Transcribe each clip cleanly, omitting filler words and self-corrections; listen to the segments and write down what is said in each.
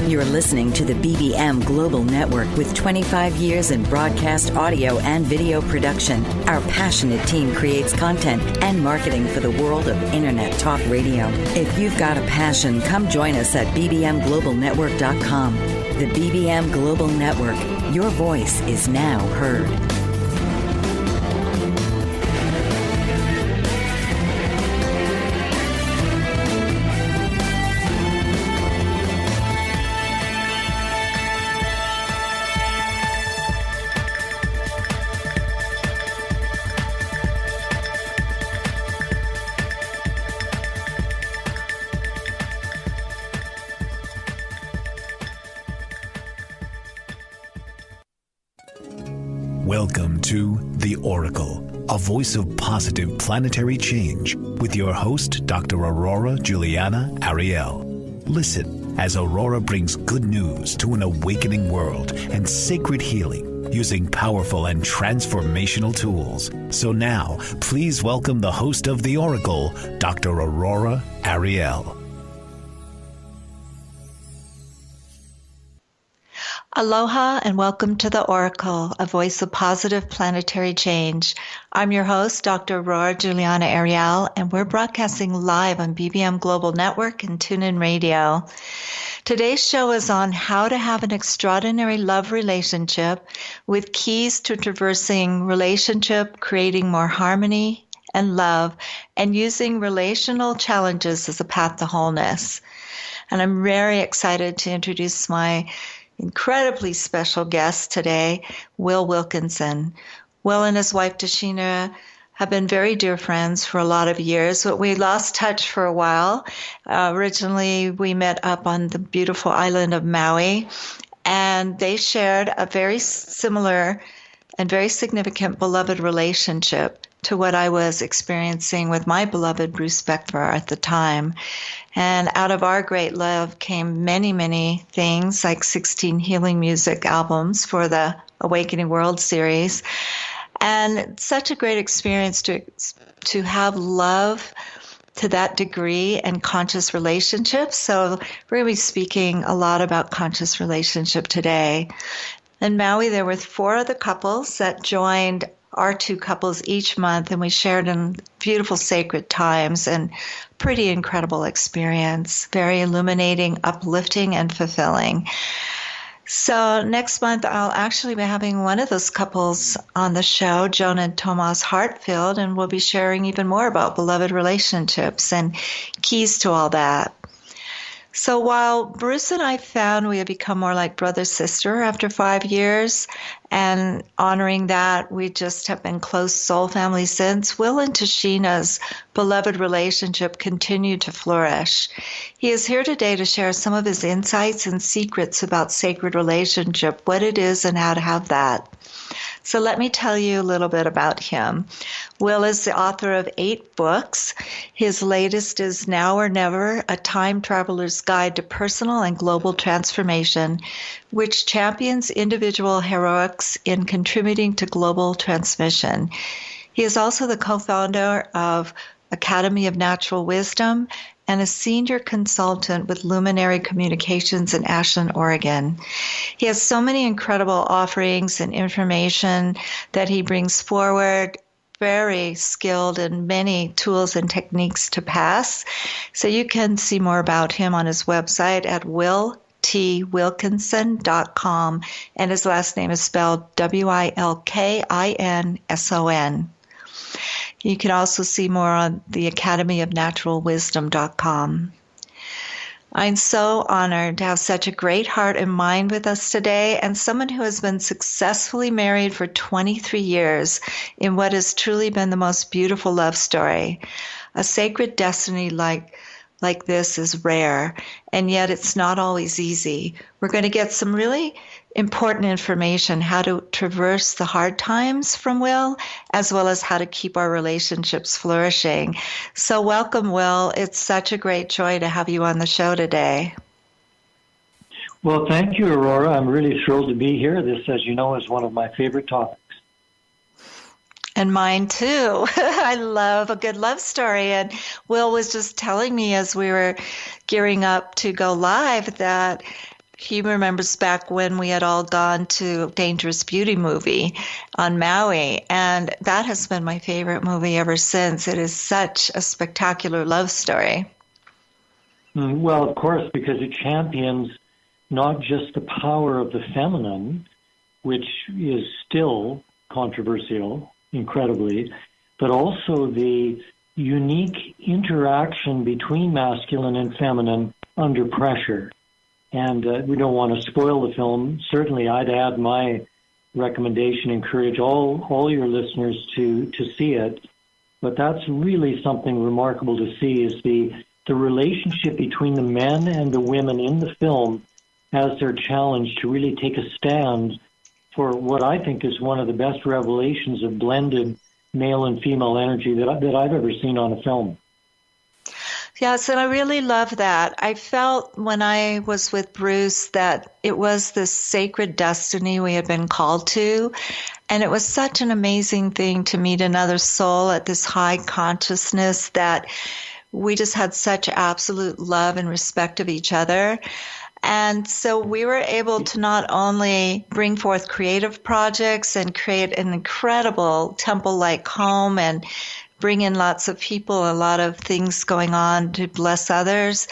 You're listening to the BBM Global Network with 25 years in broadcast audio and video production. Our passionate team creates content and marketing for the world of Internet Talk Radio. If you've got a passion, come join us at bbmglobalnetwork.com. The BBM Global Network. Your voice is now heard. Welcome to The Oracle, a voice of positive planetary change with your host, Dr. Aurora Juliana Ariel. Listen as Aurora brings good news to an awakening world and sacred healing using powerful and transformational tools. So now, please welcome the host of The Oracle, Dr. Aurora Ariel. Aloha and welcome to The Oracle, a voice of positive planetary change. I'm your host, Dr. Aurora Juliana Ariel, and we're broadcasting live on BBM Global Network and TuneIn Radio. Today's show is on how to have an extraordinary love relationship with keys to traversing relationship, creating more harmony and love, and using relational challenges as a path to wholeness. And I'm very excited to introduce my incredibly special guest today, Will Wilkinson. Will and his wife, Tashina, have been very dear friends for a lot of years, but we lost touch for a while. Originally, we met up on the beautiful island of Maui, and they shared a very similar and very significant beloved relationship to what I was experiencing with my beloved Bruce Beckvar at the time. And out of our great love came many, many things, like 16 healing music albums for the Awakening World series. And such a great experience to have love to that degree and conscious relationships. So we're going to be speaking a lot about conscious relationship today. In Maui, there were 4 other couples that joined our 2 couples each month, and we shared in beautiful sacred times and pretty incredible experience, very illuminating, uplifting, and fulfilling. So next month, I'll actually be having one of those couples on the show, Joan and Tomas Hartfield, and we'll be sharing even more about beloved relationships and keys to all that. So while Bruce and I found we had become more like brother-sister after 5 years, and honoring that, we just have been close soul family since, Will and Tashina's beloved relationship continued to flourish. He is here today to share some of his insights and secrets about sacred relationship, what it is and how to have that. So let me tell you a little bit about him. Will is the author of 8 books. His latest is Now or Never, A Time Traveler's Guide to Personal and Global Transformation, which champions individual heroics in contributing to global transmission. He is also the co-founder of Academy of Natural Wisdom and a senior consultant with Luminary Communications in Ashland, Oregon. He has so many incredible offerings and information that he brings forward, very skilled in many tools and techniques to pass. So you can see more about him on his website at wilkinson.com, and his last name is spelled Wilkinson. You can also see more on the Academy of Natural Wisdom.com. I'm so honored to have such a great heart and mind with us today, and someone who has been successfully married for 23 years in what has truly been the most beautiful love story. A sacred destiny like this is rare, and yet it's not always easy. We're going to get some really important information, how to traverse the hard times from Will, as well as how to keep our relationships flourishing. So welcome, Will. It's such a great joy to have you on the show today. Well, thank you, Aurora. I'm really thrilled to be here. This, as you know, is one of my favorite topics. And mine too. I love a good love story. And Will was just telling me as we were gearing up to go live that he remembers back when we had all gone to Dangerous Beauty movie on Maui, and that has been my favorite movie ever since. It is such a spectacular love story. Well, of course, because it champions not just the power of the feminine, which is still controversial, incredibly, but also the unique interaction between masculine and feminine under pressure. And we don't want to spoil the film. Certainly, I'd add my recommendation, encourage all your listeners to see it. But that's really something remarkable to see, is the relationship between the men and the women in the film as they're challenged to really take a stand for what I think is one of the best revelations of blended male and female energy that I've ever seen on a film. Yes, and I really love that. I felt when I was with Bruce that it was this sacred destiny we had been called to. And it was such an amazing thing to meet another soul at this high consciousness that we just had such absolute love and respect of each other. And so we were able to not only bring forth creative projects and create an incredible temple-like home and bring in lots of people, a lot of things going on to bless others.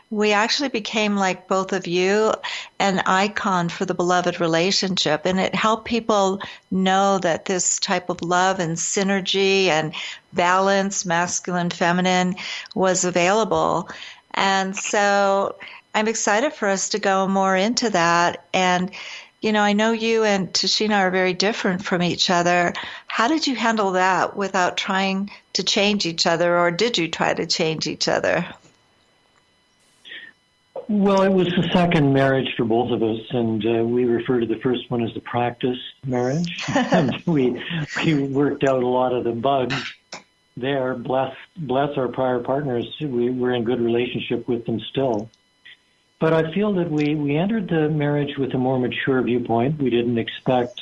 We actually became, like both of you, an icon for the beloved relationship. And it helped people know that this type of love and synergy and balance, masculine, feminine, was available. And so I'm excited for us to go more into that. And you know, I know you and Tashina are very different from each other. How did you handle that without trying to change each other, or did you try to change each other? Well, it was the second marriage for both of us, and we refer to the first one as the practice marriage. And we worked out a lot of the bugs there. Bless our prior partners. We're in good relationship with them still. But I feel that we entered the marriage with a more mature viewpoint. We didn't expect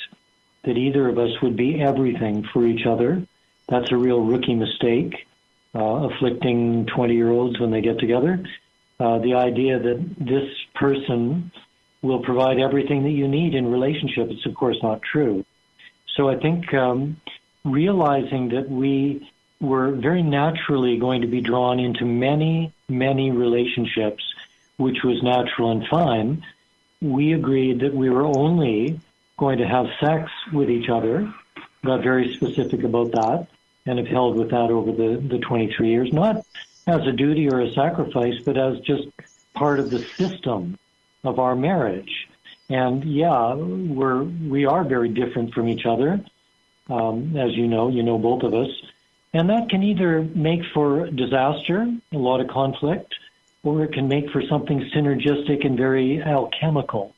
that either of us would be everything for each other. That's a real rookie mistake, afflicting 20-year-olds when they get together. The idea that this person will provide everything that you need in relationship is, of course, not true. So I think realizing that we were very naturally going to be drawn into many, many relationships, which was natural and fine, we agreed that we were only going to have sex with each other, got very specific about that, and have held with that over the 23 years, not as a duty or a sacrifice, but as just part of the system of our marriage. And yeah, we are very different from each other, as you know both of us, and that can either make for disaster, a lot of conflict, or it can make for something synergistic and very alchemical.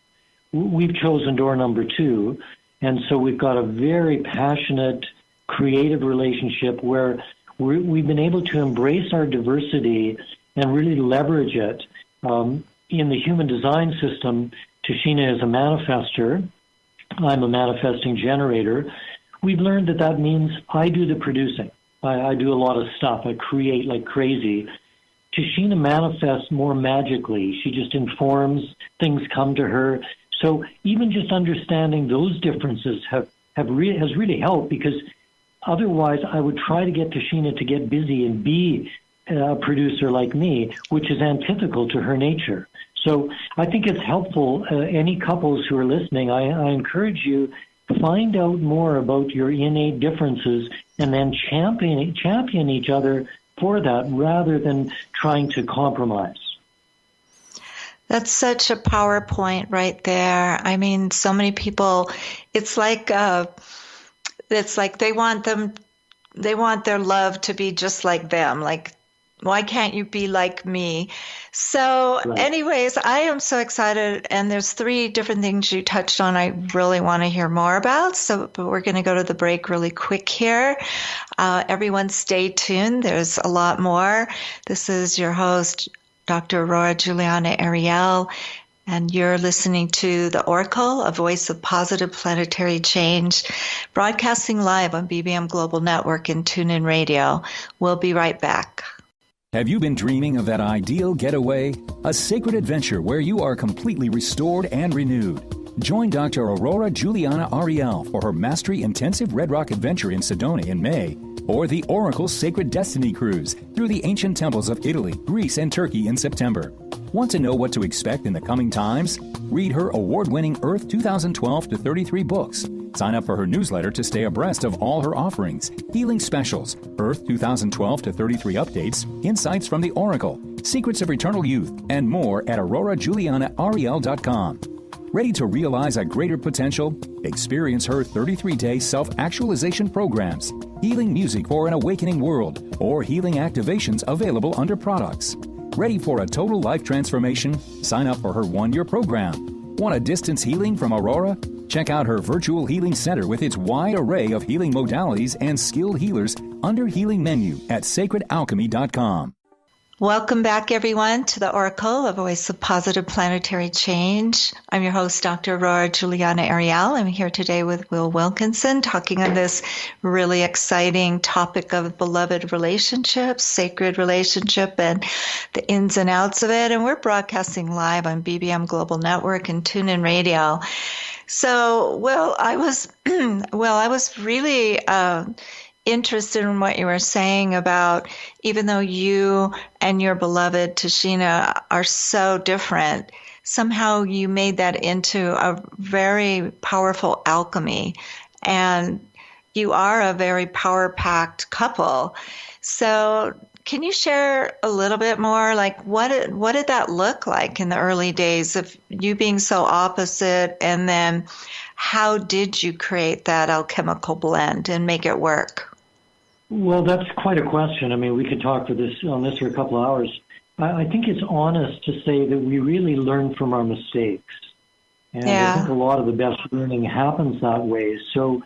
We've chosen door number 2, and so we've got a very passionate, creative relationship where we've been able to embrace our diversity and really leverage it. In the human design system, Tashina is a manifester. I'm a manifesting generator. We've learned that means I do the producing. I do a lot of stuff. I create like crazy. Tashina manifests more magically. She just informs, things come to her. So even just understanding those differences has really helped, because otherwise I would try to get Tashina to get busy and be a producer like me, which is antithetical to her nature. So I think it's helpful. Any couples who are listening, I encourage you, find out more about your innate differences and then champion each other for that, rather than trying to compromise. That's such a PowerPoint right there. I mean, so many people, it's like they want their love to be just like them. Like, why can't you be like me? So right. Anyways, I am so excited. And there's 3 different things you touched on I really want to hear more about. But we're going to go to the break really quick here. Everyone stay tuned. There's a lot more. This is your host, Dr. Aurora Juliana Ariel, and you're listening to The Oracle, a voice of positive planetary change, broadcasting live on BBM Global Network and TuneIn Radio. We'll be right back. Have you been dreaming of that ideal getaway? A sacred adventure where you are completely restored and renewed. Join Dr. Aurora Juliana Ariel for her Mastery Intensive Red Rock Adventure in Sedona in May, or the Oracle Sacred Destiny Cruise through the ancient temples of Italy, Greece, and Turkey in September. Want to know what to expect in the coming times? Read her award-winning Earth 2012 to 33 books. Sign up for her newsletter to stay abreast of all her offerings, healing specials, Earth 2012 to 33 updates, insights from the Oracle, secrets of eternal youth, and more at aurorajulianaariel.com. Ready to realize a greater potential? Experience her 33-day self-actualization programs, healing music for an awakening world, or healing activations available under products. Ready for a total life transformation? Sign up for her one-year program. Want a distance healing from Aurora? Check out her virtual healing center with its wide array of healing modalities and skilled healers under Healing Menu at sacredalchemy.com. Welcome back, everyone, to the Oracle, a voice of positive planetary change. I'm your host, Dr. Aurora Juliana Ariel. I'm here today with Will Wilkinson, talking on this really exciting topic of beloved relationships, sacred relationship, and the ins and outs of it. And we're broadcasting live on BBM Global Network and TuneIn Radio. So, Will, I was really interested in what you were saying about, even though you and your beloved Tashina are so different, somehow you made that into a very powerful alchemy, and you are a very power-packed couple. So can you share a little bit more, like what did that look like in the early days of you being so opposite, and then how did you create that alchemical blend and make it work? Well, that's quite a question. I mean, we could talk on this for a couple of hours. I think it's honest to say that we really learn from our mistakes. And I think a lot of the best learning happens that way. So,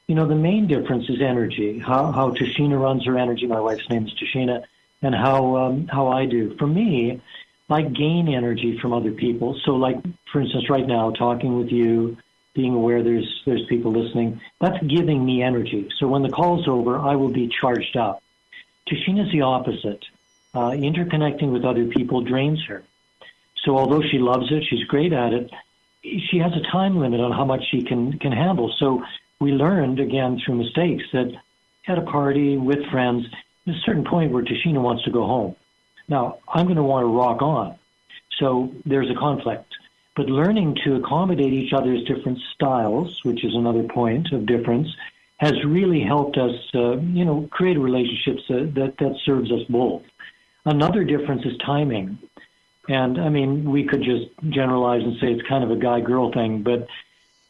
the main difference is energy, how Tashina runs her energy. My wife's name is Tashina, and how I do. For me, I gain energy from other people. So, like, for instance, right now, talking with you, being aware there's people listening, that's giving me energy. So when the call's over, I will be charged up. Tashina's the opposite. Interconnecting with other people drains her. So although she loves it, she's great at it, she has a time limit on how much she can handle. So we learned, again, through mistakes, that at a party with friends, there's a certain point where Tashina wants to go home. Now, I'm going to want to rock on. So there's a conflict. But learning to accommodate each other's different styles, which is another point of difference, has really helped us, create relationships that serves us both. Another difference is timing. And, I mean, we could just generalize and say it's kind of a guy-girl thing, but,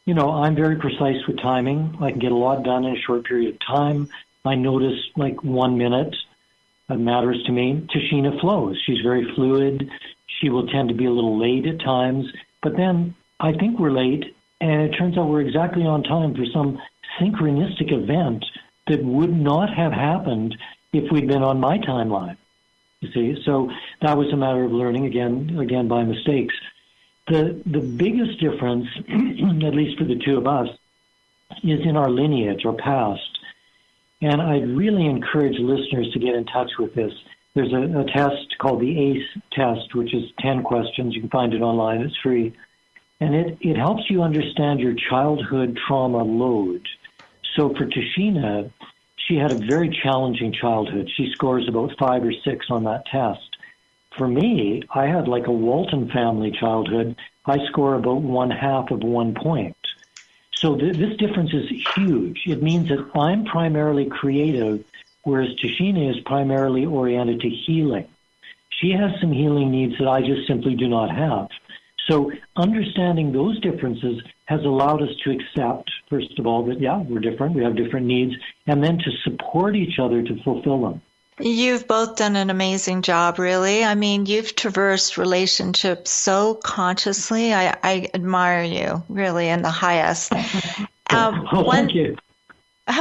I'm very precise with timing. I can get a lot done in a short period of time. I notice, 1 minute matters to me. Tashina flows. She's very fluid. She will tend to be a little late at times. But then I think we're late, and it turns out we're exactly on time for some synchronistic event that would not have happened if we'd been on my timeline, you see. So that was a matter of learning, again by mistakes. The biggest difference, at least for the two of us, is in our lineage, our past. And I'd really encourage listeners to get in touch with this. There's a test called the ACE test, which is 10 questions. You can find it online. It's free. And it helps you understand your childhood trauma load. So for Tashina, she had a very challenging childhood. She scores about 5 or 6 on that test. For me, I had like a Walton family childhood. I score about 1/2 of 1 point. So this difference is huge. It means that I'm primarily creative, whereas Tashina is primarily oriented to healing. She has some healing needs that I just simply do not have. So understanding those differences has allowed us to accept, first of all, that, we're different, we have different needs, and then to support each other to fulfill them. You've both done an amazing job, really. I mean, you've traversed relationships so consciously. I admire you, really, in the highest. Thank you.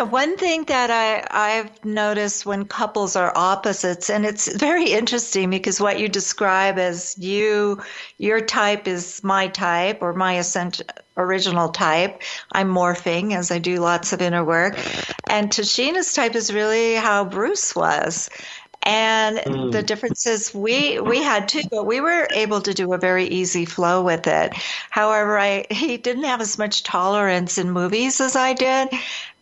One thing that I've noticed when couples are opposites, and it's very interesting because what you describe as your type is my type or my original type. I'm morphing as I do lots of inner work. And Tashina's type is really how Bruce was. And the difference is we had two, but we were able to do a very easy flow with it. However, he didn't have as much tolerance in movies as I did.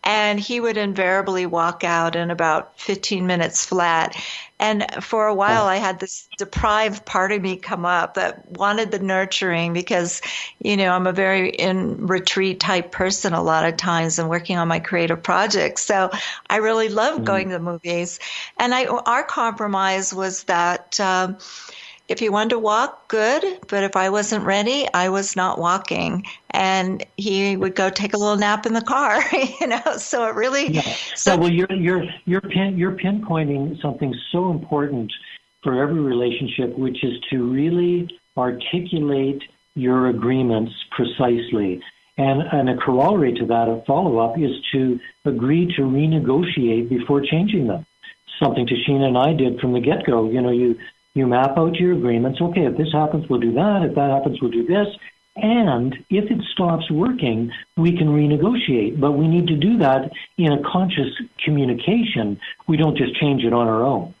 And he would invariably walk out in about 15 minutes flat. And for a while, I had this deprived part of me come up that wanted the nurturing because, I'm a very in retreat type person a lot of times and working on my creative projects. So I really loved going to the movies. And our compromise was that if he wanted to walk, good. But if I wasn't ready, I was not walking. And he would go take a little nap in the car, So it really. Yeah. Well, you're pinpointing something so important for every relationship, which is to really articulate your agreements precisely. And a corollary to that, a follow-up, is to agree to renegotiate before changing them. Something Tashina and I did from the get-go. You map out your agreements. Okay, if this happens, we'll do that. If that happens, we'll do this. And if it stops working, we can renegotiate. But we need to do that in a conscious communication. We don't just change it on our own.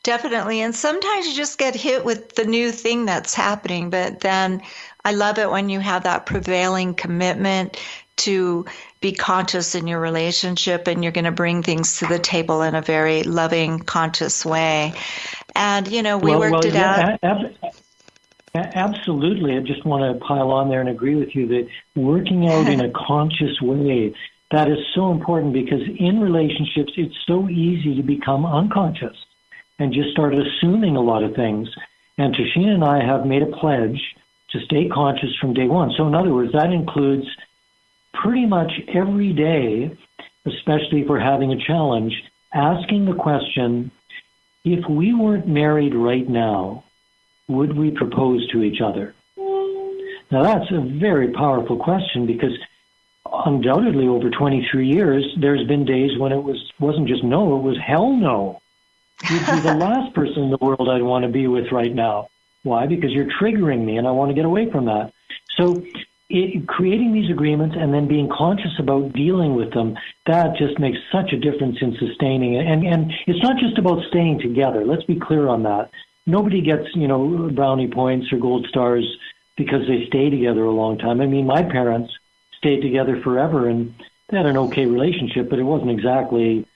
Definitely. And sometimes you just get hit with the new thing that's happening. But then I love it when you have that prevailing commitment to be conscious in your relationship and you're going to bring things to the table in a very loving, conscious way. And, we worked it out. Absolutely. I just want to pile on there and agree with you that working out in a conscious way, that is so important because in relationships, it's so easy to become unconscious and just start assuming a lot of things. And Tashina and I have made a pledge to stay conscious from day one. So in other words, that includes pretty much every day, especially if we're having a challenge, asking the question, if we weren't married right now, would we propose to each other? Now, that's a very powerful question because undoubtedly over 23 years, there's been days when it wasn't just no, it was hell no. You'd be the last person in the world I'd want to be with right now. Why? Because you're triggering me and I want to get away from that. So creating these agreements and then being conscious about dealing with them, that just makes such a difference in sustaining it. And it's not just about staying together. Let's be clear on that. Nobody gets, brownie points or gold stars because they stay together a long time. I mean, my parents stayed together forever and they had an okay relationship, but it wasn't exactly,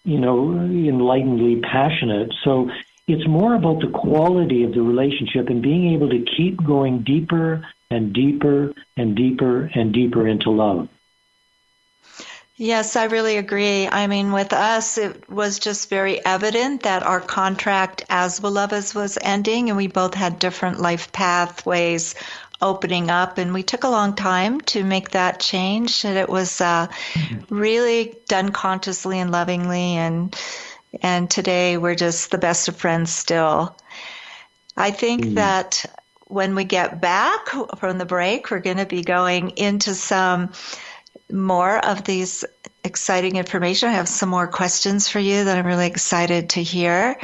enlightenedly passionate. So it's more about the quality of the relationship and being able to keep going deeper and deeper and deeper and deeper into love. Yes, I really agree. I mean, with us, it was just very evident that our contract as beloveds was ending, and we both had different life pathways opening up, and we took a long time to make that change, and it was really done consciously and lovingly, and today we're just the best of friends still. I think that when we get back from the break, we're going to be going into some more of these exciting information. I have some more questions for you that I'm really excited to hear.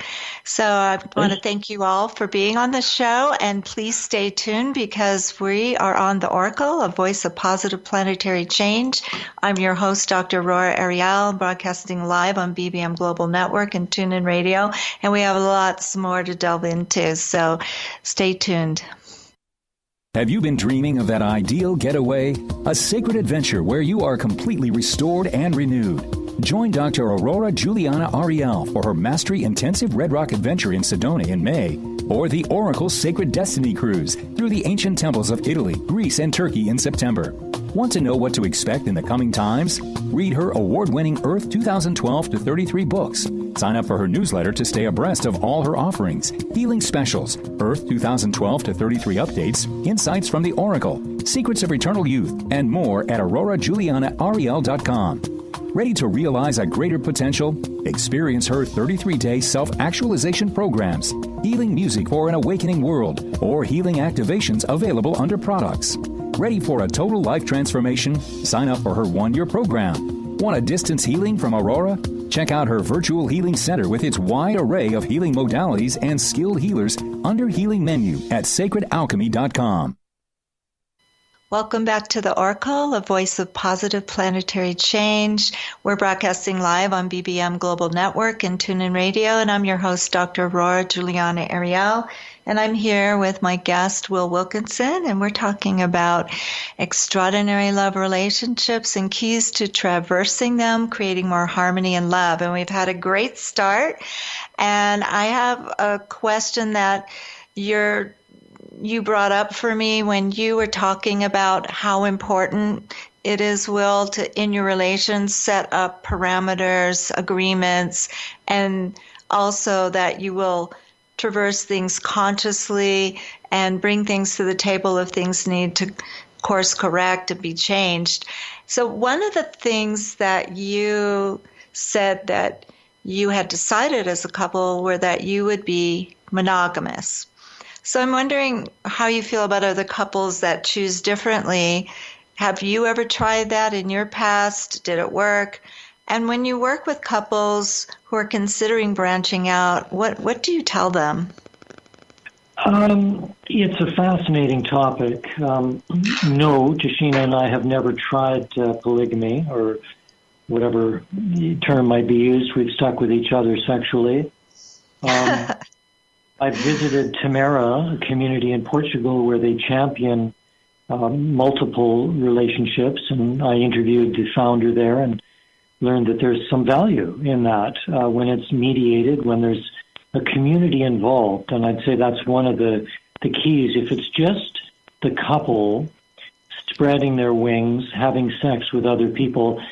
So I want to thank you all for being on the show, and please stay tuned because we are on the Oracle, a voice of positive planetary change. I'm your host, Dr. Aurora Ariel, broadcasting live on BBM Global Network and TuneIn Radio, and we have lots more to delve into, so stay tuned. Have you been dreaming of that ideal getaway? A sacred adventure where you are completely restored and renewed. Join Dr. Aurora Juliana Ariel for her Mastery Intensive Red Rock Adventure in Sedona in May, or the Oracle Sacred Destiny Cruise through the ancient temples of Italy, Greece, and Turkey in September. Want to know what to expect in the coming times? Read her award-winning Earth 2012-33 books. Sign up for her newsletter to stay abreast of all her offerings, healing specials, Earth 2012-33 updates, insights from the Oracle, secrets of eternal youth, and more at aurorajulianaariel.com. Ready to realize a greater potential? Experience her 33-day self-actualization programs, healing music for an awakening world, or healing activations available under products. Ready for a total life transformation? Sign up for her one-year program. Want a distance healing from Aurora? Check out her virtual healing center with its wide array of healing modalities and skilled healers under healing menu at sacredalchemy.com. Welcome back to the Oracle, a voice of positive planetary change. We're broadcasting live on BBM Global Network and TuneIn Radio, and I'm your host, Dr. Aurora Juliana Ariel, and I'm here with my guest, Will Wilkinson, and we're talking about extraordinary love relationships and keys to traversing them, creating more harmony and love. And we've had a great start, and I have a question that you brought up for me when you were talking about how important it is, Will, to, in your relations, set up parameters, agreements, and also that you will traverse things consciously and bring things to the table if things need to course correct and be changed. So one of the things that you said that you had decided as a couple were that you would be monogamous. So I'm wondering how you feel about other couples that choose differently. Have you ever tried that in your past? Did it work? And when you work with couples who are considering branching out, what do you tell them? It's a fascinating topic. No, Tashina and I have never tried polygamy or whatever term might be used. We've stuck with each other sexually. I visited Tamara, a community in Portugal where they champion multiple relationships, and I interviewed the founder there and learned that there's some value in that when it's mediated, when there's a community involved. And I'd say that's one of the keys. If it's just the couple spreading their wings, having sex with other people,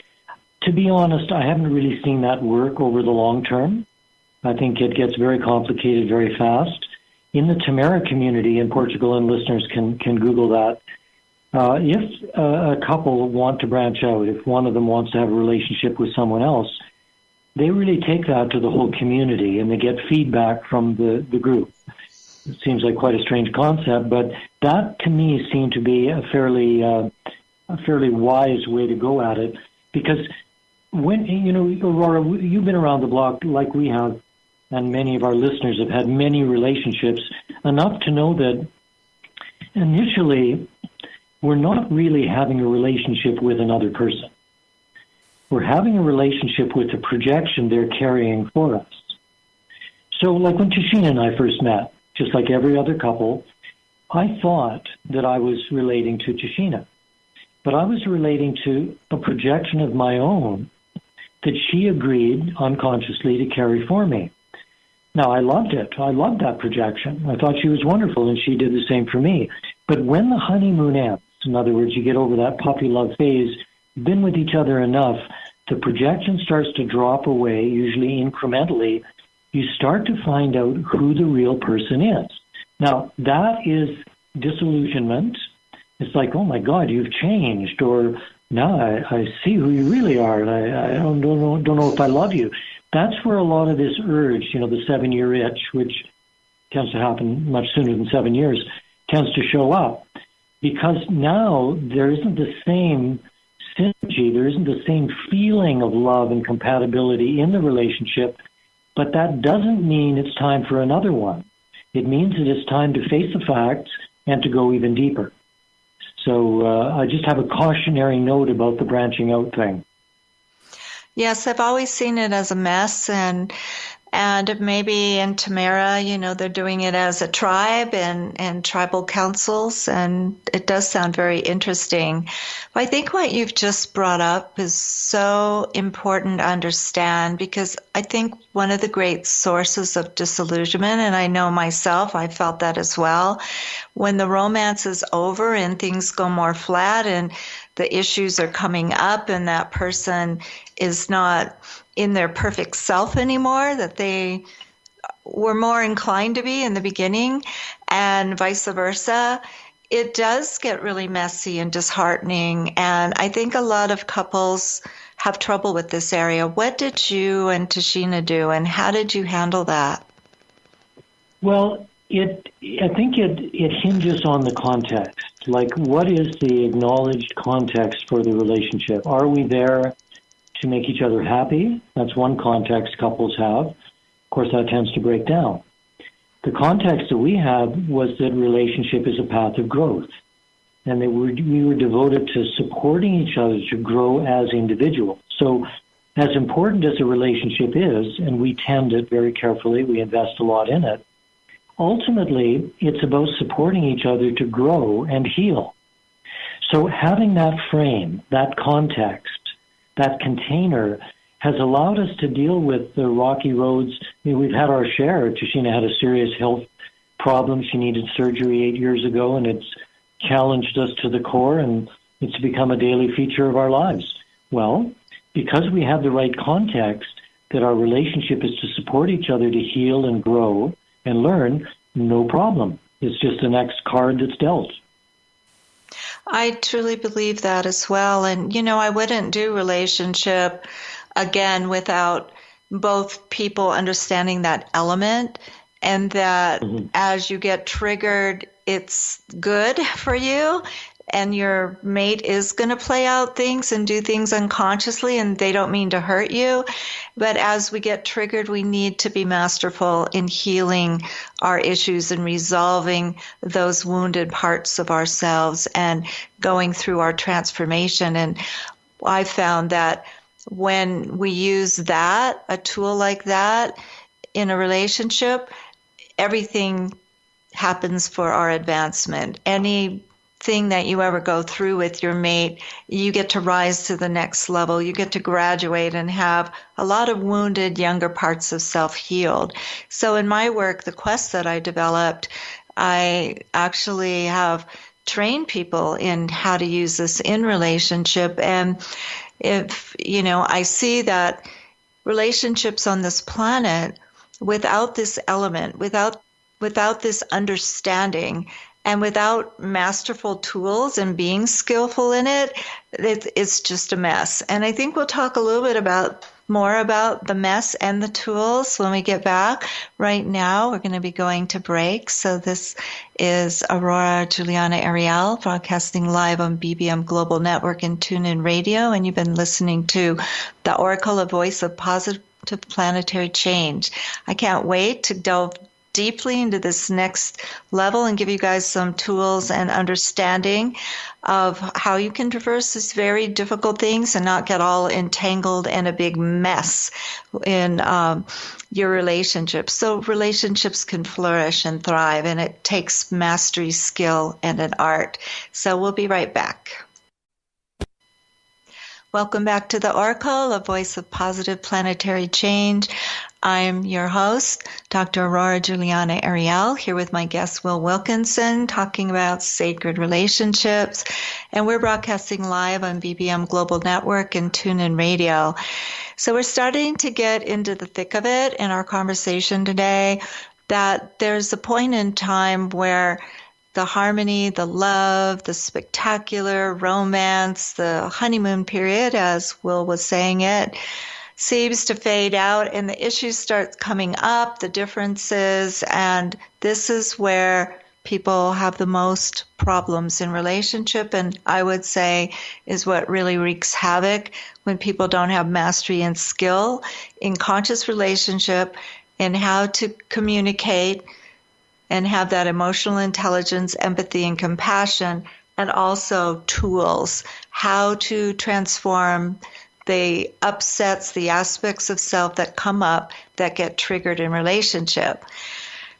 to be honest, I haven't really seen that work over the long term. I think it gets very complicated very fast. In the Tamara community in Portugal, and listeners can Google that, if a couple want to branch out, if one of them wants to have a relationship with someone else, they really take that to the whole community and they get feedback from the group. It seems like quite a strange concept, but that to me seemed to be a fairly wise way to go at it, because when, Aurora, you've been around the block like we have, and many of our listeners have had many relationships, enough to know that initially we're not really having a relationship with another person. We're having a relationship with the projection they're carrying for us. So like when Tashina and I first met, just like every other couple, I thought that I was relating to Tashina, but I was relating to a projection of my own that she agreed unconsciously to carry for me. Now, I loved it. I loved that projection. I thought she was wonderful, and she did the same for me. But when the honeymoon ends, in other words, you get over that puppy love phase, you've been with each other enough, the projection starts to drop away, usually incrementally. You start to find out who the real person is. Now, that is disillusionment. It's like, oh, my God, you've changed, or now I see who you really are, and I don't know if I love you. That's where a lot of this urge, the 7-year itch, which tends to happen much sooner than 7 years, tends to show up. Because now there isn't the same synergy, there isn't the same feeling of love and compatibility in the relationship, but that doesn't mean it's time for another one. It means that it's time to face the facts and to go even deeper. So I just have a cautionary note about the branching out thing. Yes, I've always seen it as a mess, and maybe in Tamara, they're doing it as a tribe and tribal councils, and it does sound very interesting. But I think what you've just brought up is so important to understand, because I think one of the great sources of disillusionment, and I know myself, I felt that as well, when the romance is over and things go more flat and the issues are coming up and that person is not in their perfect self anymore, that they were more inclined to be in the beginning, and vice versa, it does get really messy and disheartening. And I think a lot of couples have trouble with this area. What did you and Tashina do, and how did you handle that? Well, I think it hinges on the context. Like, what is the acknowledged context for the relationship? Are we there to make each other happy? That's one context couples have. Of course, that tends to break down. The context that we had was that relationship is a path of growth. and that we were devoted to supporting each other to grow as individuals. So as important as a relationship is, and we tend it very carefully, we invest a lot in it, ultimately it's about supporting each other to grow and heal. So having that frame, that context, that container has allowed us to deal with the rocky roads. I mean, we've had our share. Tashina had a serious health problem. She needed surgery 8 years ago, and it's challenged us to the core, and it's become a daily feature of our lives. Well, because we have the right context, that our relationship is to support each other to heal and grow and learn, no problem. It's just the next card that's dealt. I truly believe that as well. And, I wouldn't do relationship again without both people understanding that element, and that as you get triggered, it's good for you. And your mate is going to play out things and do things unconsciously, and they don't mean to hurt you. But as we get triggered, we need to be masterful in healing our issues and resolving those wounded parts of ourselves and going through our transformation. And I found that when we use that, a tool like that in a relationship, everything happens for our advancement. Anything that you ever go through with your mate, you get to rise to the next level. You get to graduate and have a lot of wounded younger parts of self healed. So in my work, the quest that I developed, I actually have trained people in how to use this in relationship. And if, I see that relationships on this planet, without this element, without this understanding, and without masterful tools and being skillful in it, it's just a mess. And I think we'll talk a little bit more about the mess and the tools when we get back. Right now, we're going to be going to break. So this is Aurora Juliana Ariel, broadcasting live on BBM Global Network and TuneIn Radio. And you've been listening to the Oracle, a voice of positive planetary change. I can't wait to delve deeply into this next level and give you guys some tools and understanding of how you can traverse these very difficult things and not get all entangled in a big mess in your relationships. So relationships can flourish and thrive, and it takes mastery, skill, and an art. So we'll be right back. Welcome back to the Oracle, a voice of positive planetary change. I'm your host, Dr. Aurora Juliana Ariel, here with my guest, Will Wilkinson, talking about sacred relationships. And we're broadcasting live on BBM Global Network and TuneIn Radio. So we're starting to get into the thick of it in our conversation today, that there's a point in time where the harmony, the love, the spectacular romance, the honeymoon period, as Will was saying it, seems to fade out, and the issues start coming up, the differences, and this is where people have the most problems in relationship, and I would say is what really wreaks havoc when people don't have mastery and skill in conscious relationship and how to communicate and have that emotional intelligence, empathy, and compassion, and also tools, how to transform the upsets, the aspects of self that come up that get triggered in relationship.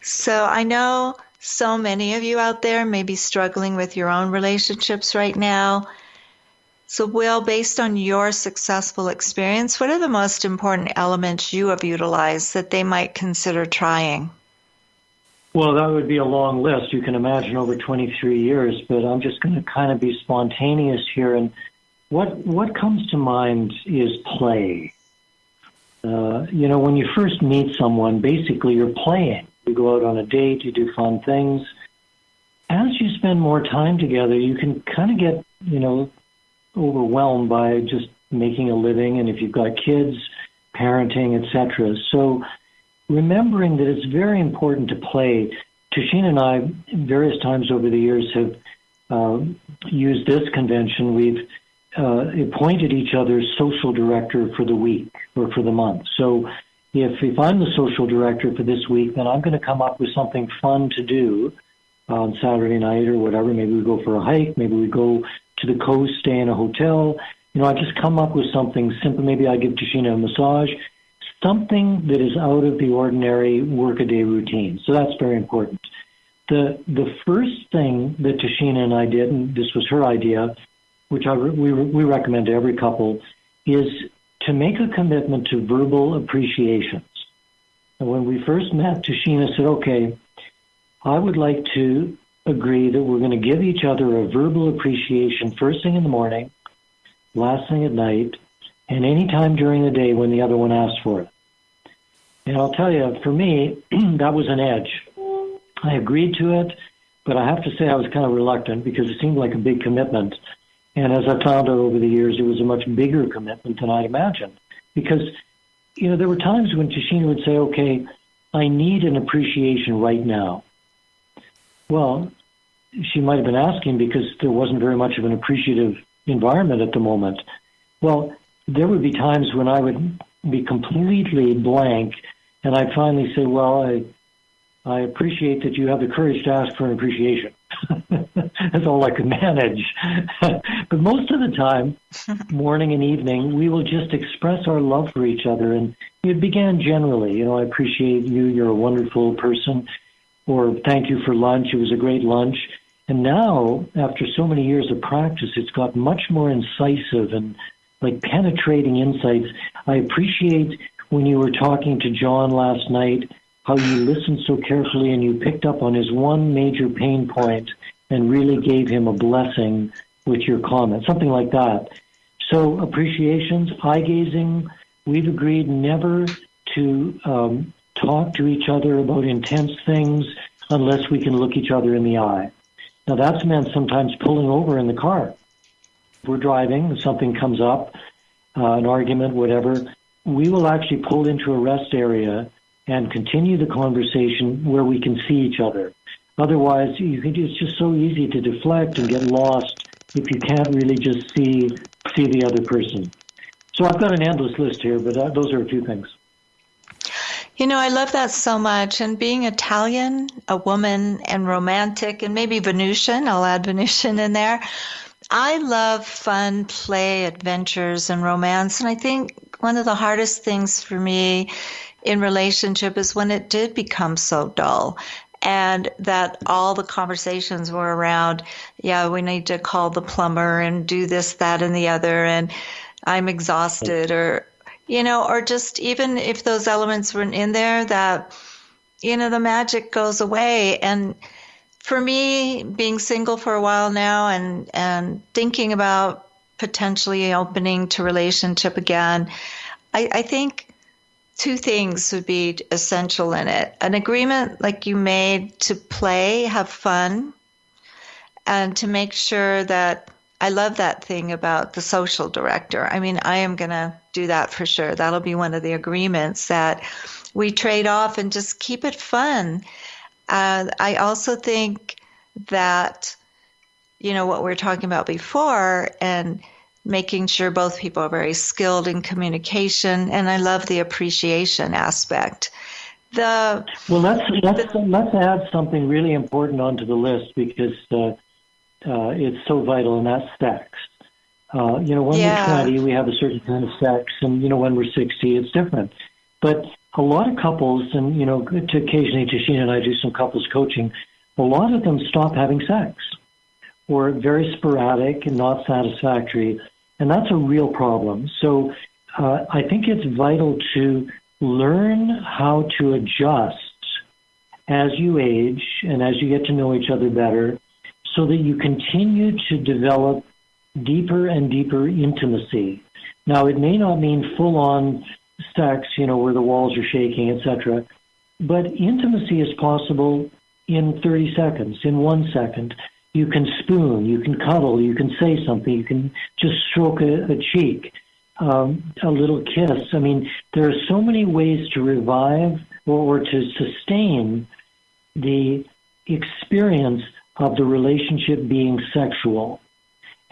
So I know so many of you out there may be struggling with your own relationships right now. So Will, based on your successful experience, what are the most important elements you have utilized that they might consider trying? Well, that would be a long list. You can imagine over 23 years, but I'm just going to kind of be spontaneous here. And what comes to mind is play. When you first meet someone, basically you're playing. You go out on a date, you do fun things. As you spend more time together, you can kind of get, overwhelmed by just making a living, and if you've got kids, parenting, etc. So remembering that it's very important to play. Tashina and I, various times over the years, have used this convention. We've appointed each other's social director for the week or for the month. So if I'm the social director for this week, then I'm going to come up with something fun to do on Saturday night or whatever. Maybe we go for a hike. Maybe we go to the coast, stay in a hotel. I just come up with something simple. Maybe I give Tashina a massage, something that is out of the ordinary workaday routine. So that's very important. The first thing that Tashina and I did, and this was her idea, which we recommend to every couple, is to make a commitment to verbal appreciations. And when we first met, Tashina said, okay, I would like to agree that we're going to give each other a verbal appreciation first thing in the morning, last thing at night, and any time during the day when the other one asks for it. And I'll tell you, for me, that was an edge. I agreed to it, but I have to say I was kind of reluctant because it seemed like a big commitment. And as I found out over the years, it was a much bigger commitment than I'd imagined. Because, there were times when Tashina would say, okay, I need an appreciation right now. Well, she might have been asking because there wasn't very much of an appreciative environment at the moment. Well, there would be times when I would be completely blank, and I'd finally say, well, I appreciate that you have the courage to ask for an appreciation. That's all I could manage. But most of the time, morning and evening, we will just express our love for each other. And it began generally, I appreciate you, you're a wonderful person, or thank you for lunch, it was a great lunch. And now, after so many years of practice, it's got much more incisive and like penetrating insights. I appreciate when you were talking to John last night, how you listened so carefully and you picked up on his one major pain point and really gave him a blessing with your comment, something like that. So appreciations, eye-gazing, we've agreed never to talk to each other about intense things unless we can look each other in the eye. Now that's meant sometimes pulling over in the car. If we're driving, something comes up, an argument, whatever, we will actually pull into a rest area and continue the conversation where we can see each other. Otherwise, it's just so easy to deflect and get lost if you can't really just see the other person. So I've got an endless list here, but those are a few things. I love that so much. And being Italian, a woman, and romantic, and maybe Venusian, I'll add Venusian in there, I love fun, play, adventures, and romance. And I think one of the hardest things for me in relationship is when it did become so dull and that all the conversations were around, we need to call the plumber and do this, that, and the other, and I'm exhausted, or just even if those elements weren't in there, that, the magic goes away. And for me, being single for a while now and thinking about potentially opening to relationship again, I think two things would be essential in it. An agreement like you made to play, have fun, and to make sure that I love that thing about the social director. I mean, I am going to do that for sure. That'll be one of the agreements, that we trade off and just keep it fun. I also think that, what we were talking about before, and making sure both people are very skilled in communication, and I love the appreciation aspect. Let's add something really important onto the list because it's so vital, and that's sex. When we're 20, we have a certain kind of sex, and when we're 60, it's different. But a lot of couples, and occasionally Tashina and I do some couples coaching, a lot of them stop having sex, or very sporadic and not satisfactory. And that's a real problem. So I think it's vital to learn how to adjust as you age and as you get to know each other better, so that you continue to develop deeper and deeper intimacy. Now, it may not mean full-on sex, where the walls are shaking, etc., but intimacy is possible in 30 seconds, in 1 second. You can spoon, you can cuddle, you can say something, you can just stroke a cheek, a little kiss. I mean, there are so many ways to revive or to sustain the experience of the relationship being sexual.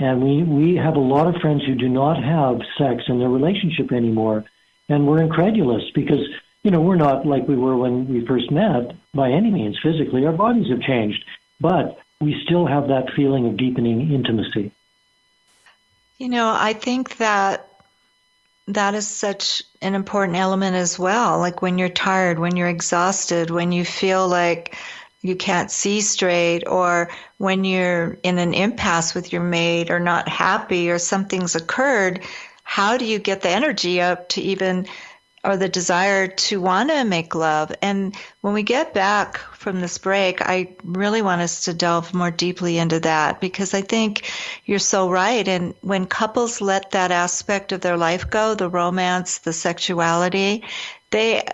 And we have a lot of friends who do not have sex in their relationship anymore, and we're incredulous because, we're not like we were when we first met by any means physically. Our bodies have changed. but we still have that feeling of deepening intimacy. I think that is such an important element as well. Like when you're tired, when you're exhausted, when you feel like you can't see straight, or when you're in an impasse with your mate or not happy or something's occurred, how do you get the energy up to even, or the desire to want to make love? And when we get back from this break, I really want us to delve more deeply into that, because I think you're so right. And when couples let that aspect of their life go, the romance, the sexuality, they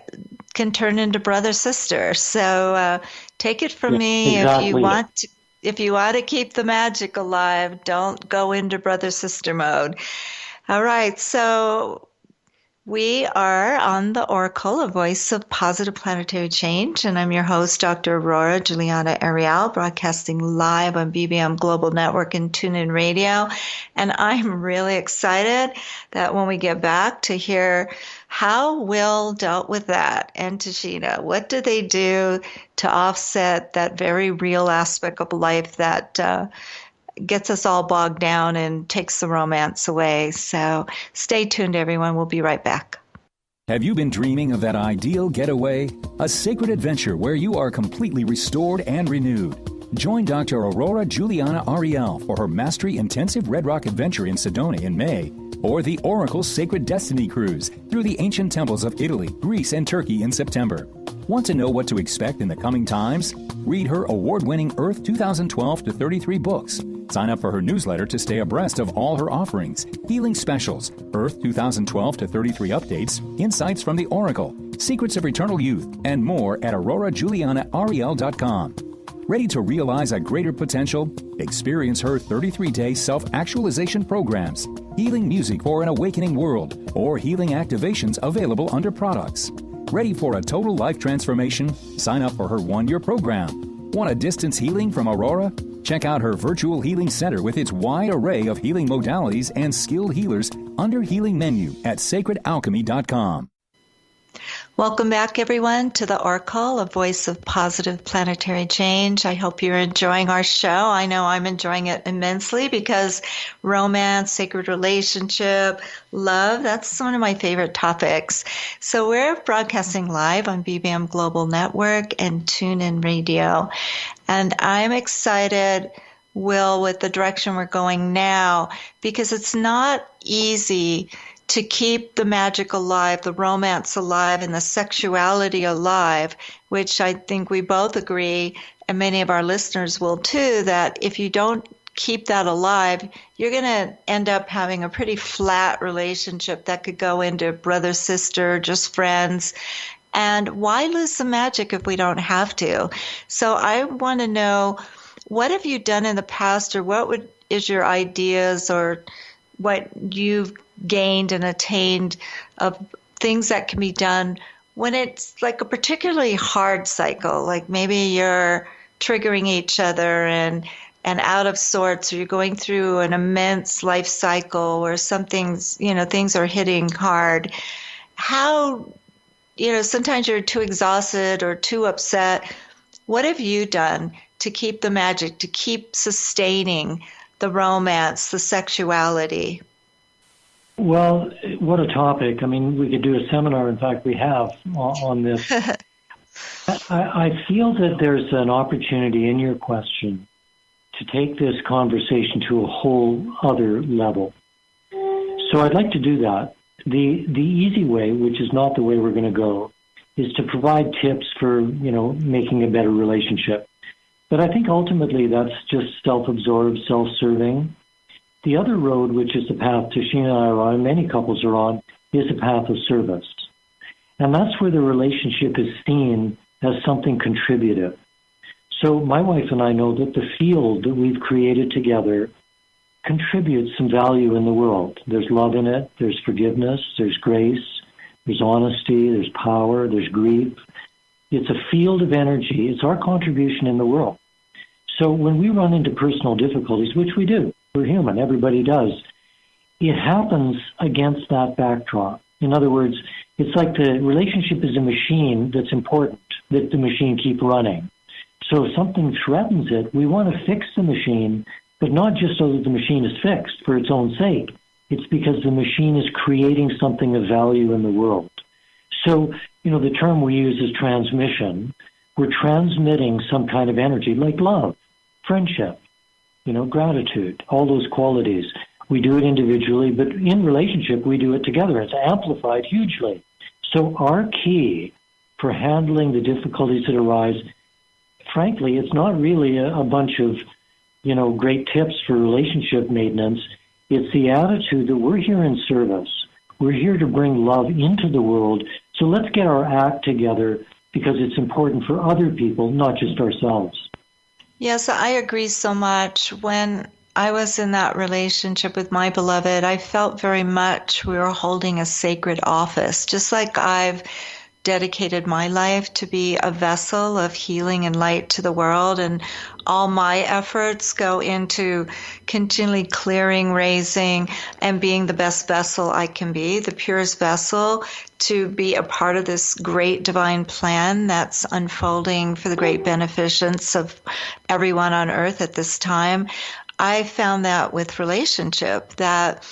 can turn into brother-sister. So take it from me, exactly. if you want to keep the magic alive, don't go into brother-sister mode. All right, so we are on the Oracle, a voice of positive planetary change, and I'm your host, Dr. Aurora Juliana Ariel, broadcasting live on BBM Global Network and TuneIn Radio. And I'm really excited that when we get back to hear how Will dealt with that, and Tashina, what do they do to offset that very real aspect of life that gets us all bogged down and takes the romance away. So stay tuned, everyone. We'll be right back. Have you been dreaming of that ideal getaway? A sacred adventure where you are completely restored and renewed. Join Dr. Aurora Juliana Ariel for her Mastery Intensive Red Rock Adventure in Sedona in May, or the Oracle Sacred Destiny Cruise through the ancient temples of Italy, Greece, and Turkey in September. Want to know what to expect in the coming times? Read her award-winning Earth 2012 to 33 books. Sign up for her newsletter to stay abreast of all her offerings, healing specials, Earth 2012 to 33 updates, insights from the Oracle, secrets of eternal youth, and more at aurorajulianaariel.com. Ready to realize a greater potential? Experience her 33-day self-actualization programs, healing music for an awakening world, or healing activations available under products. Ready for a total life transformation? Sign up for her one-year program. Want a distance healing from Aurora? Check out her virtual healing center with its wide array of healing modalities and skilled healers under Healing Menu at sacredalchemy.com. Welcome back, everyone, to the Oracle, a voice of positive planetary change. I hope you're enjoying our show. I know I'm enjoying it immensely because romance, sacred relationship, love, that's one of my favorite topics. So we're broadcasting live on BBM Global Network and TuneIn Radio. And I'm excited, Will, with the direction we're going now, because it's not easy to keep the magic alive, the romance alive, and the sexuality alive, which I think we both agree, and many of our listeners will too, that if you don't keep that alive, you're going to end up having a pretty flat relationship that could go into brother, sister, just friends. And why lose the magic if we don't have to? So I want to know, what have you done in the past, or what is your ideas, or what you've gained and attained of things that can be done when it's like a particularly hard cycle, like maybe you're triggering each other and out of sorts, or you're going through an immense life cycle where things are hitting hard. How, sometimes you're too exhausted or too upset. What have you done to keep the magic, to keep sustaining the romance, the sexuality? Well, what a topic. I mean, we could do a seminar. In fact, we have on this. I feel that there's an opportunity in your question to take this conversation to a whole other level. So I'd like to do that. The easy way, which is not the way we're going to go, is to provide tips for, making a better relationship. But I think ultimately that's just self-absorbed, self-serving. The other road, which is the path Tashina and I are on, and many couples are on, is a path of service. And that's where the relationship is seen as something contributive. So my wife and I know that the field that we've created together contributes some value in the world. There's love in it, there's forgiveness, there's grace, there's honesty, there's power, there's grief. It's a field of energy. It's our contribution in the world. So when we run into personal difficulties, which we do, we're human, everybody does, it happens against that backdrop. In other words, it's like the relationship is a machine that's important, that the machine keep running. So if something threatens it, we want to fix the machine, but not just so that the machine is fixed for its own sake. It's because the machine is creating something of value in the world. So, the term we use is transmission. We're transmitting some kind of energy like love, friendship, gratitude, all those qualities. We do it individually, but in relationship, we do it together. It's amplified hugely. So our key for handling the difficulties that arise, frankly, it's not really a bunch of, great tips for relationship maintenance. It's the attitude that we're here in service. We're here to bring love into the world. So let's get our act together because it's important for other people, not just ourselves. Yes, I agree so much. When I was in that relationship with my beloved, I felt very much we were holding a sacred office, just like I've dedicated my life to be a vessel of healing and light to the world, and all my efforts go into continually clearing, raising, and being the best vessel I can be, the purest vessel, to be a part of this great divine plan that's unfolding for the great beneficence of everyone on earth at this time. I found that with relationship, that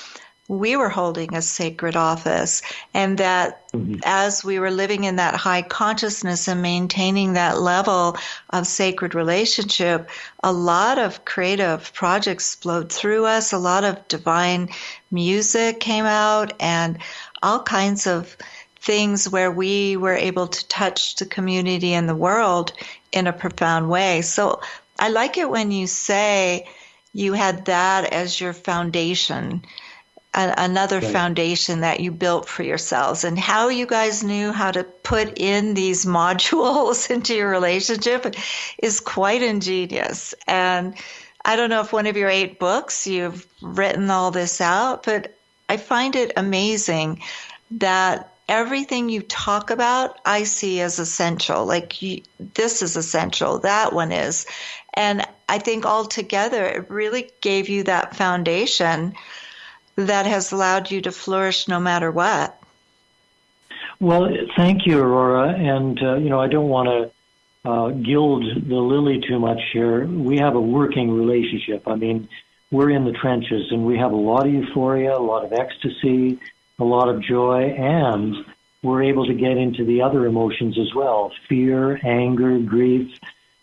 we were holding a sacred office, and that as we were living in that high consciousness and maintaining that level of sacred relationship, a lot of creative projects flowed through us, a lot of divine music came out, and all kinds of things where we were able to touch the community and the world in a profound way. So I like it when you say you had that as your foundation, another foundation that you built for yourselves, and how you guys knew how to put in these modules into your relationship is quite ingenious. And I don't know if one of your 8 books you've written all this out, but I find it amazing that everything you talk about I see as essential. Like this is essential, that one is. And I think altogether it really gave you that foundation that has allowed you to flourish no matter what. Well, thank you, Aurora. And, I don't want to gild the lily too much here. We have a working relationship. I mean, we're in the trenches, and we have a lot of euphoria, a lot of ecstasy, a lot of joy, and we're able to get into the other emotions as well, fear, anger, grief.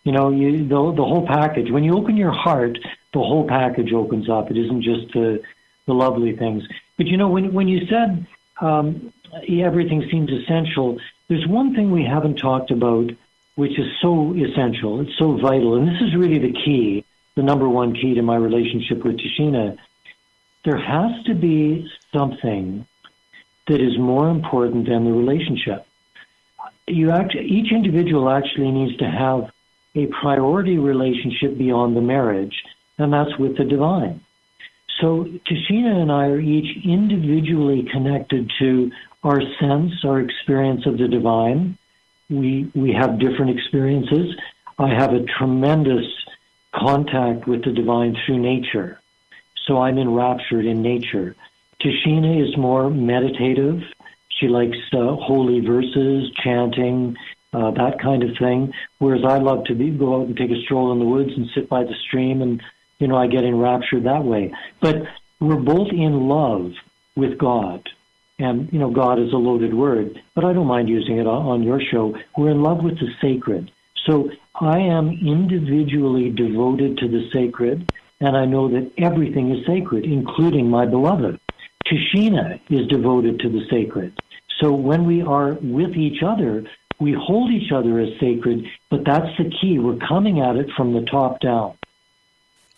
The whole package. When you open your heart, the whole package opens up. It isn't just the lovely things. But, when you said everything seems essential, there's one thing we haven't talked about, which is so essential. It's so vital. And this is really the key, the number one key to my relationship with Tashina. There has to be something that is more important than the relationship. Each individual actually needs to have a priority relationship beyond the marriage, and that's with the divine. So Tashina and I are each individually connected to our sense, our experience of the divine. We have different experiences. I have a tremendous contact with the divine through nature. So I'm enraptured in nature. Tashina is more meditative. She likes holy verses, chanting, that kind of thing. Whereas I love to go out and take a stroll in the woods and sit by the stream, and I get enraptured that way. But we're both in love with God. And, God is a loaded word, but I don't mind using it on your show. We're in love with the sacred. So I am individually devoted to the sacred, and I know that everything is sacred, including my beloved. Tashina is devoted to the sacred. So when we are with each other, we hold each other as sacred, but that's the key. We're coming at it from the top down.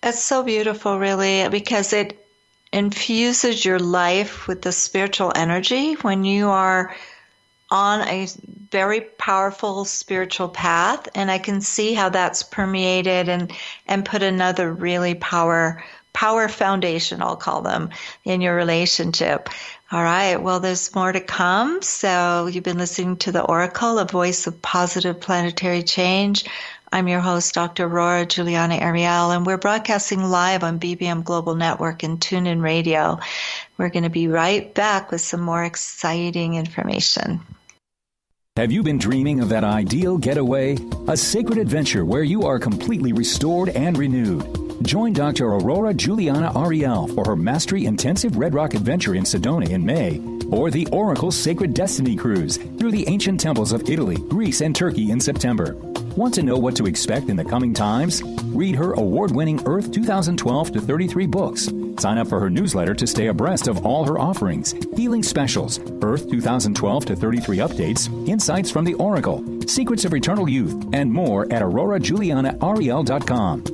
It's so beautiful, really, because it infuses your life with the spiritual energy when you are on a very powerful spiritual path. And I can see how that's permeated and put another really power foundation, I'll call them, in your relationship. All right. Well, there's more to come. So you've been listening to The Oracle, a voice of positive planetary change. I'm your host, Dr. Aurora Juliana Ariel, and we're broadcasting live on BBM Global Network and TuneIn Radio. We're going to be right back with some more exciting information. Have you been dreaming of that ideal getaway? A sacred adventure where you are completely restored and renewed. Join Dr. Aurora Juliana Ariel for her Mastery Intensive Red Rock Adventure in Sedona in May, or the Oracle Sacred Destiny Cruise through the ancient temples of Italy, Greece, and Turkey in September. Want to know what to expect in the coming times? Read her award-winning Earth 2012 to 33 books. Sign up for her newsletter to stay abreast of all her offerings, healing specials, Earth 2012 to 33 updates, insights from the Oracle, secrets of eternal youth, and more at aurorajulianaariel.com.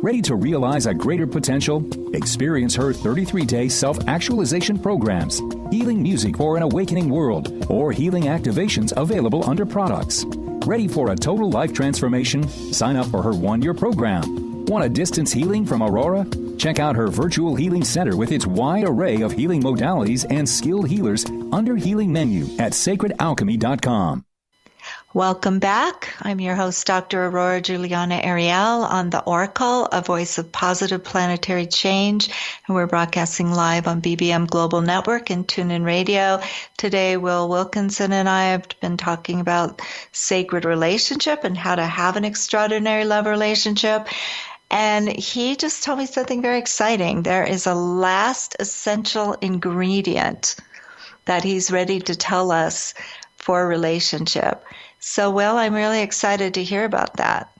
Ready to realize a greater potential? Experience her 33-day self-actualization programs, healing music for an awakening world, or healing activations available under products. Ready for a total life transformation? Sign up for her one-year program. Want a distance healing from Aurora? Check out her virtual healing center with its wide array of healing modalities and skilled healers under Healing Menu at sacredalchemy.com. Welcome back. I'm your host, Dr. Aurora Juliana Ariel on The Oracle, a voice of positive planetary change. And we're broadcasting live on BBM Global Network and TuneIn Radio. Today, Will Wilkinson and I have been talking about sacred relationship and how to have an extraordinary love relationship. And he just told me something very exciting. There is a last essential ingredient that he's ready to tell us for a relationship. So, Will, I'm really excited to hear about that.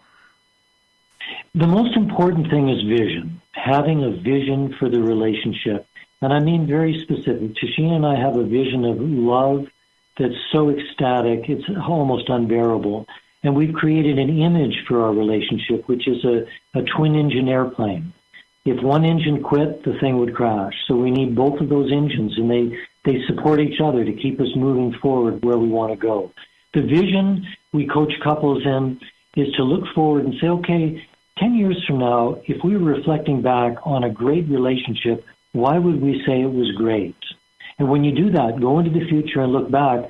The most important thing is vision, having a vision for the relationship. And I mean very specific. Tashina and I have a vision of love that's so ecstatic, it's almost unbearable. And we've created an image for our relationship, which is a twin-engine airplane. If one engine quit, the thing would crash. So we need both of those engines, and they support each other to keep us moving forward where we want to go. The vision we coach couples in is to look forward and say, okay, 10 years from now, if we were reflecting back on a great relationship, why would we say it was great? And when you do that, go into the future and look back,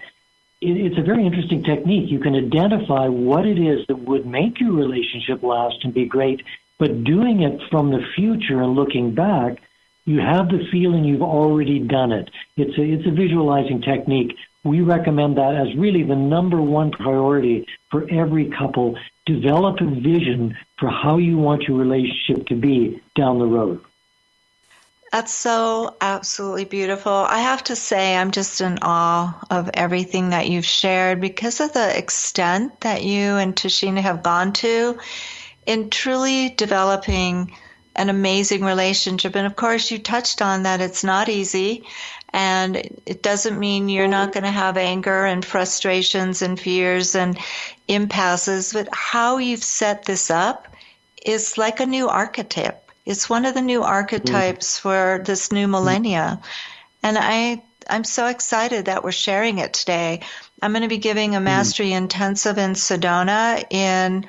it's a very interesting technique. You can identify what it is that would make your relationship last and be great, but doing it from the future and looking back, you have the feeling you've already done it. It's a visualizing technique. We recommend that as really the number one priority for every couple. Develop a vision for how you want your relationship to be down the road. That's so absolutely beautiful. I have to say, I'm just in awe of everything that you've shared because of the extent that you and Tashina have gone to in truly developing an amazing relationship. And of course, you touched on that it's not easy. And it doesn't mean you're not going to have anger and frustrations and fears and impasses. But how you've set this up is like a new archetype. It's one of the new archetypes for this new millennia. And I'm so excited that we're sharing it today. I'm going to be giving a Mastery Intensive in Sedona in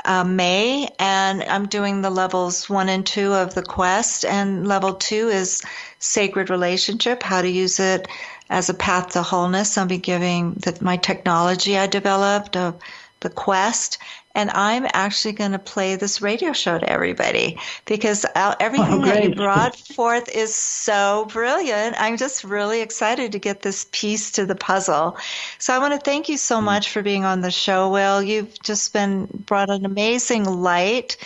May, and I'm doing the levels 1 and 2 of the quest. And level 2 is sacred relationship, how to use it as a path to wholeness. I'll be giving my technology I developed of the quest. And I'm actually going to play this radio show to everybody because everything that you brought forth is so brilliant. I'm just really excited to get this piece to the puzzle. So I want to thank you so much for being on the show, Will. You've just brought an amazing light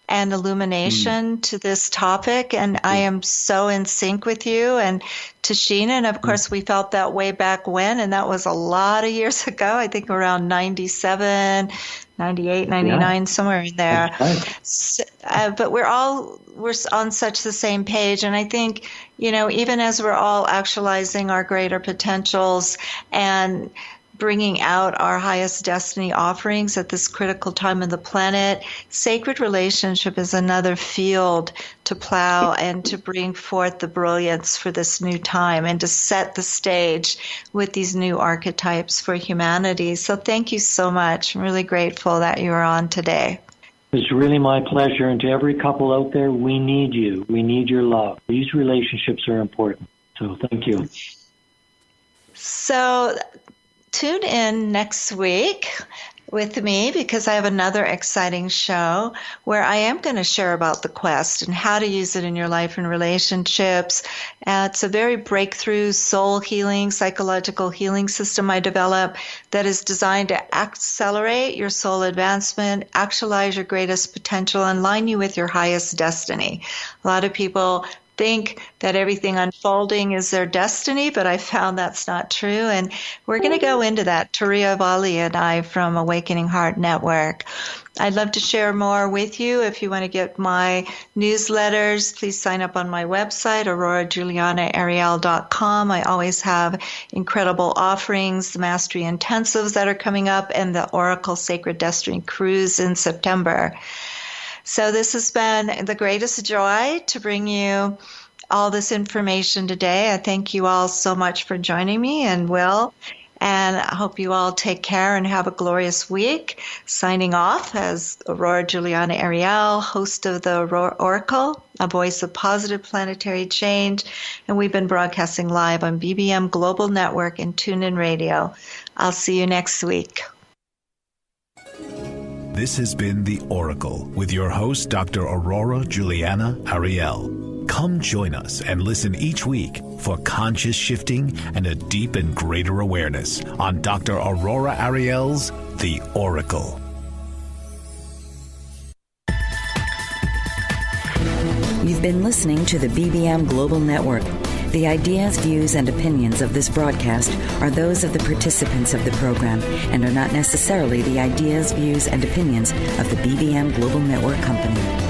and illumination to this topic, and I am so in sync with you and Tashina. And of course, we felt that way back when, and that was a lot of years ago. I think around 97, 98, 99, somewhere in there. So, but we're on such the same page. And I think, even as we're all actualizing our greater potentials and bringing out our highest destiny offerings at this critical time of the planet, sacred relationship is another field to plow and to bring forth the brilliance for this new time and to set the stage with these new archetypes for humanity. So thank you so much. I'm really grateful that you are on today. It's really my pleasure. And to every couple out there, we need you. We need your love. These relationships are important. So thank you. So tune in next week with me because I have another exciting show where I am going to share about the quest and how to use it in your life and relationships. It's a very breakthrough soul healing, psychological healing system I developed that is designed to accelerate your soul advancement, actualize your greatest potential, and line you with your highest destiny. A lot of people think that everything unfolding is their destiny, but I found that's not true. And we're going to go into that, Turiya Vali and I from Awakening Heart Network. I'd love to share more with you. If you want to get my newsletters, please sign up on my website, aurorajulianaariel.com. I always have incredible offerings, the Mastery Intensives that are coming up, and the Oracle Sacred Destiny Cruise in September. So this has been the greatest joy to bring you all this information today. I thank you all so much for joining me, and Will, and I hope you all take care and have a glorious week. Signing off as Aurora Juliana Ariel, host of the Oracle, a voice of positive planetary change, and we've been broadcasting live on BBM Global Network and TuneIn Radio. I'll see you next week. This has been The Oracle with your host, Dr. Aurora Juliana Ariel. Come join us and listen each week for conscious shifting and a deep and greater awareness on Dr. Aurora Ariel's The Oracle. You've been listening to the BBM Global Network. The ideas, views, and opinions of this broadcast are those of the participants of the program and are not necessarily the ideas, views, and opinions of the BBM Global Network Company.